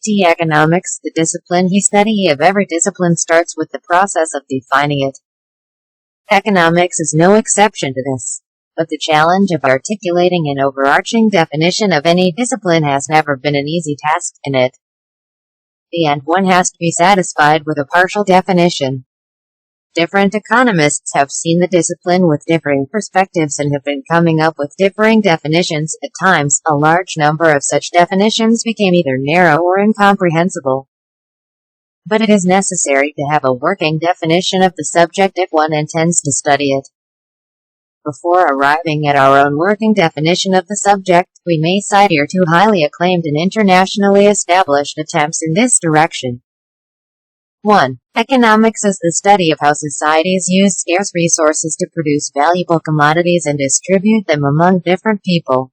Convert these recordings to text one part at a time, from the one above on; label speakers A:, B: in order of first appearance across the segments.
A: Economics, the discipline. The study of every discipline starts with the process of defining it. Economics is no exception to this. But the challenge of articulating an overarching definition of any discipline has never been an easy task in it. And one has to be satisfied with a partial definition. Different economists have seen the discipline with differing perspectives and have been coming up with differing definitions. At times, a large number of such definitions became either narrow or incomprehensible. But it is necessary to have a working definition of the subject if one intends to study it. Before arriving at our own working definition of the subject, we may cite here two highly acclaimed and internationally established attempts in this direction. 1. Economics is the study of how societies use scarce resources to produce valuable commodities and distribute them among different people.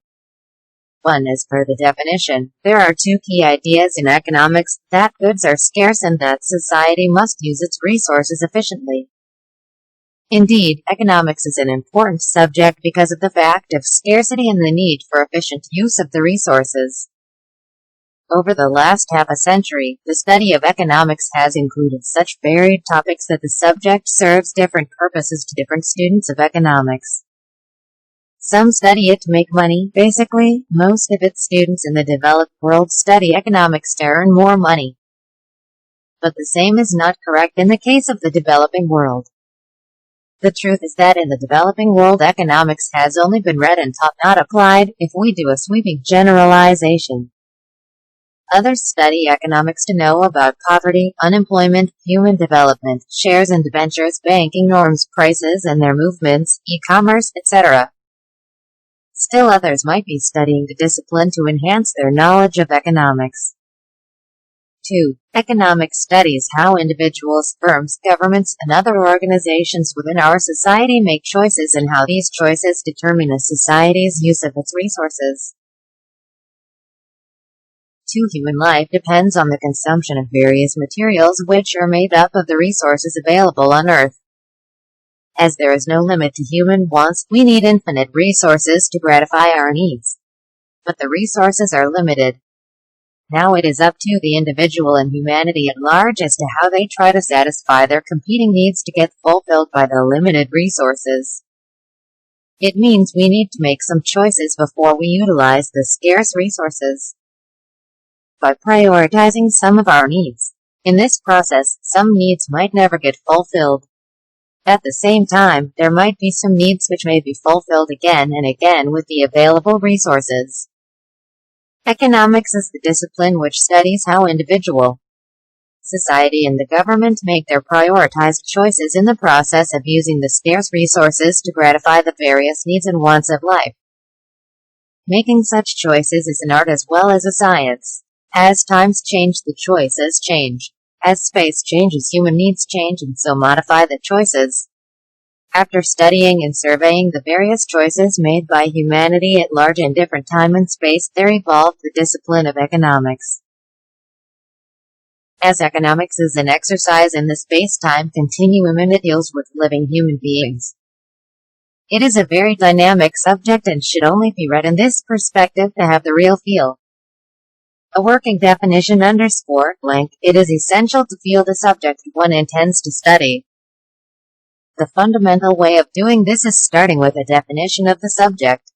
A: 1. As per the definition, there are two key ideas in economics, that goods are scarce and that society must use its resources efficiently. Indeed, economics is an important subject because of the fact of scarcity and the need for efficient use of the resources. Over the last half a century, the study of economics has included such varied topics that the subject serves different purposes to different students of economics. Some study it to make money. Basically, most of its students in the developed world study economics to earn more money. But the same is not correct in the case of the developing world. The truth is that in the developing world economics has only been read and taught, not applied, if we do a sweeping generalization. Others study economics to know about poverty, unemployment, human development, shares and debentures, banking norms, prices and their movements, e-commerce, etc. Still others might be studying the discipline to enhance their knowledge of economics. 2. Economics studies how individuals, firms, governments, and other organizations within our society make choices and how these choices determine a society's use of its resources. 2. Human life depends on the consumption of various materials which are made up of the resources available on Earth. As there is no limit to human wants, we need infinite resources to gratify our needs. But the resources are limited. Now it is up to the individual and humanity at large as to how they try to satisfy their competing needs to get fulfilled by the limited resources. It means we need to make some choices before we utilize the scarce resources. By prioritizing some of our needs. In this process, some needs might never get fulfilled. At the same time, there might be some needs which may be fulfilled again and again with the available resources. Economics is the discipline which studies how individual, society and the government make their prioritized choices in the process of using the scarce resources to gratify the various needs and wants of life. Making such choices is an art as well as a science. As times change, the choices change. As space changes, human needs change and so modify the choices. After studying and surveying the various choices made by humanity at large in different time and space, there evolved the discipline of economics. As economics is an exercise in the space-time continuum and it deals with living human beings. It is a very dynamic subject and should only be read in this perspective to have the real feel. A working definition _blank, it is essential to feel the subject one intends to study. The fundamental way of doing this is starting with a definition of the subject.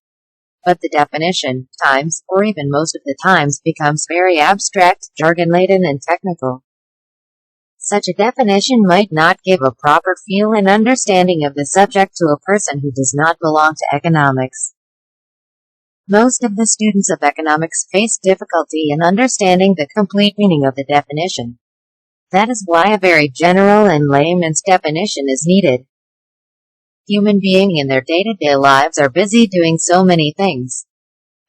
A: But the definition, times, or even most of the times, becomes very abstract, jargon-laden and technical. Such a definition might not give a proper feel and understanding of the subject to a person who does not belong to economics. Most of the students of economics face difficulty in understanding the complete meaning of the definition. That is why a very general and layman's definition is needed. Human beings in their day-to-day lives are busy doing so many things.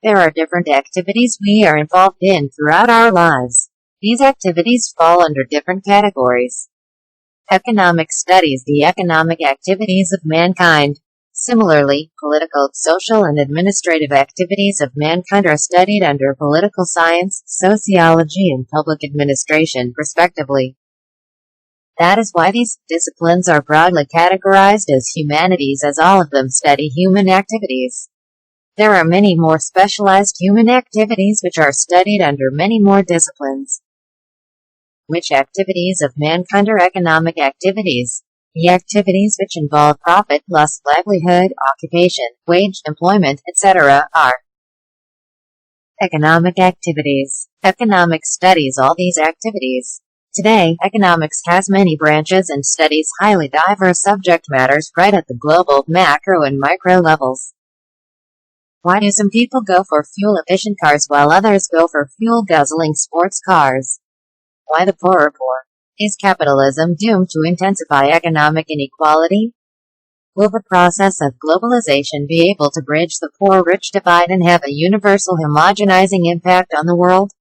A: There are different activities we are involved in throughout our lives. These activities fall under different categories. Economics studies the economic activities of mankind. Similarly, political, social, and administrative activities of mankind are studied under political science, sociology, and public administration, respectively. That is why these disciplines are broadly categorized as humanities, as all of them study human activities. There are many more specialized human activities which are studied under many more disciplines. Which activities of mankind are economic activities? The activities which involve profit, loss, livelihood, occupation, wage, employment, etc. are economic activities. Economics studies all these activities. Today, economics has many branches and studies highly diverse subject matters right at the global, macro, and micro levels. Why do some people go for fuel-efficient cars while others go for fuel-guzzling sports cars? Why the poor are poor? Is capitalism doomed to intensify economic inequality? Will the process of globalization be able to bridge the poor-rich divide and have a universal homogenizing impact on the world?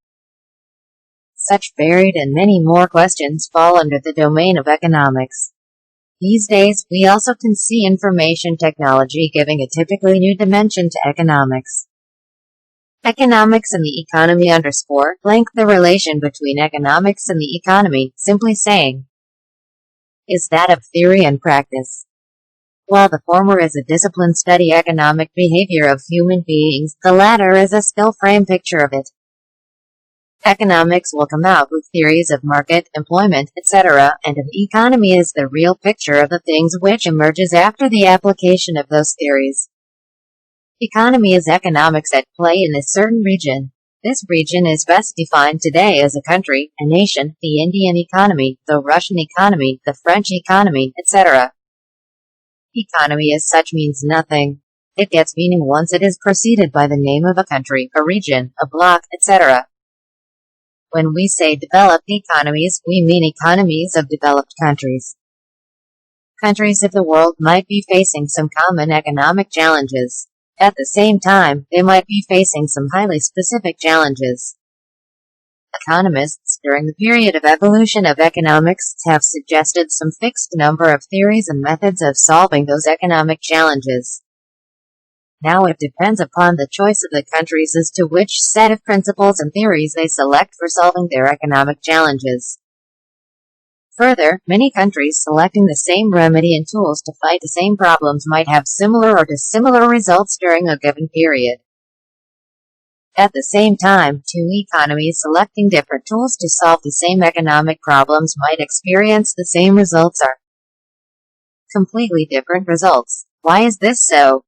A: Such varied and many more questions fall under the domain of economics. These days, we also can see information technology giving a typically new dimension to economics. Economics and the economy _ blank the relation between economics and the economy, simply saying, is that of theory and practice. While the former is a discipline study economic behavior of human beings, the latter is a still frame picture of it. Economics will come out with theories of market, employment, etc., and an economy is the real picture of the things which emerges after the application of those theories. Economy is economics at play in a certain region. This region is best defined today as a country, a nation, the Indian economy, the Russian economy, the French economy, etc. Economy as such means nothing. It gets meaning once it is preceded by the name of a country, a region, a bloc, etc. When we say developed economies, we mean economies of developed countries. Countries of the world might be facing some common economic challenges. At the same time, they might be facing some highly specific challenges. Economists, during the period of evolution of economics, have suggested some fixed number of theories and methods of solving those economic challenges. Now it depends upon the choice of the countries as to which set of principles and theories they select for solving their economic challenges. Further, many countries selecting the same remedy and tools to fight the same problems might have similar or dissimilar results during a given period. At the same time, two economies selecting different tools to solve the same economic problems might experience the same results or completely different results. Why is this so?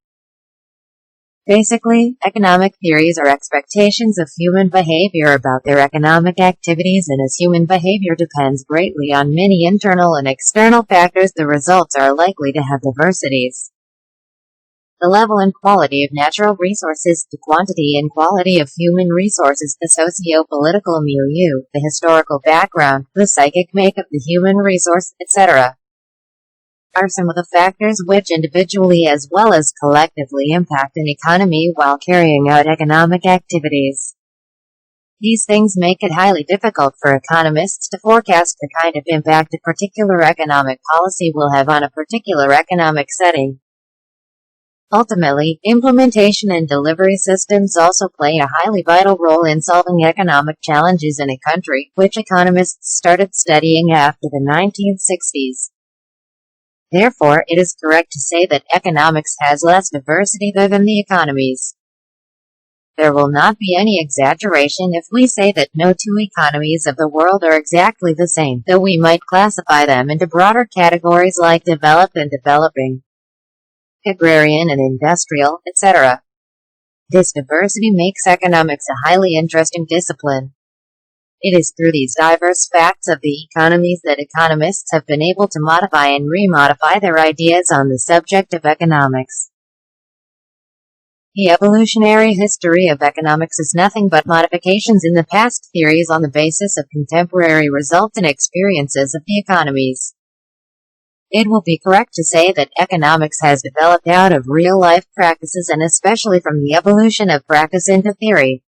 A: Basically, economic theories are expectations of human behavior about their economic activities, and as human behavior depends greatly on many internal and external factors, the results are likely to have diversities. The level and quality of natural resources, the quantity and quality of human resources, the socio-political milieu, the historical background, the psychic makeup of the human resource, etc. are some of the factors which individually as well as collectively impact an economy while carrying out economic activities. These things make it highly difficult for economists to forecast the kind of impact a particular economic policy will have on a particular economic setting. Ultimately, implementation and delivery systems also play a highly vital role in solving economic challenges in a country, which economists started studying after the 1960s. Therefore, it is correct to say that economics has less diversity than the economies. There will not be any exaggeration if we say that no two economies of the world are exactly the same, though we might classify them into broader categories like developed and developing, agrarian and industrial, etc. This diversity makes economics a highly interesting discipline. It is through these diverse facts of the economies that economists have been able to modify and remodify their ideas on the subject of economics. The evolutionary history of economics is nothing but modifications in the past theories on the basis of contemporary results and experiences of the economies. It will be correct to say that economics has developed out of real-life practices and especially from the evolution of practice into theory.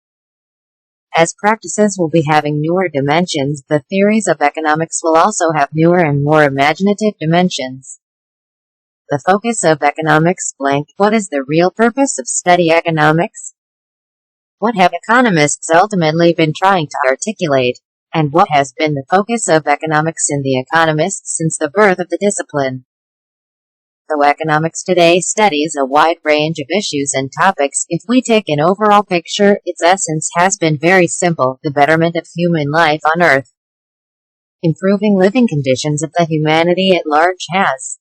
A: As practices will be having newer dimensions, the theories of economics will also have newer and more imaginative dimensions. The focus of economics blank. What is the real purpose of study economics? What have economists ultimately been trying to articulate? And what has been the focus of economics in the economists since the birth of the discipline? Though economics today studies a wide range of issues and topics, if we take an overall picture, its essence has been very simple: the betterment of human life on Earth. improving living conditions of the humanity at large has.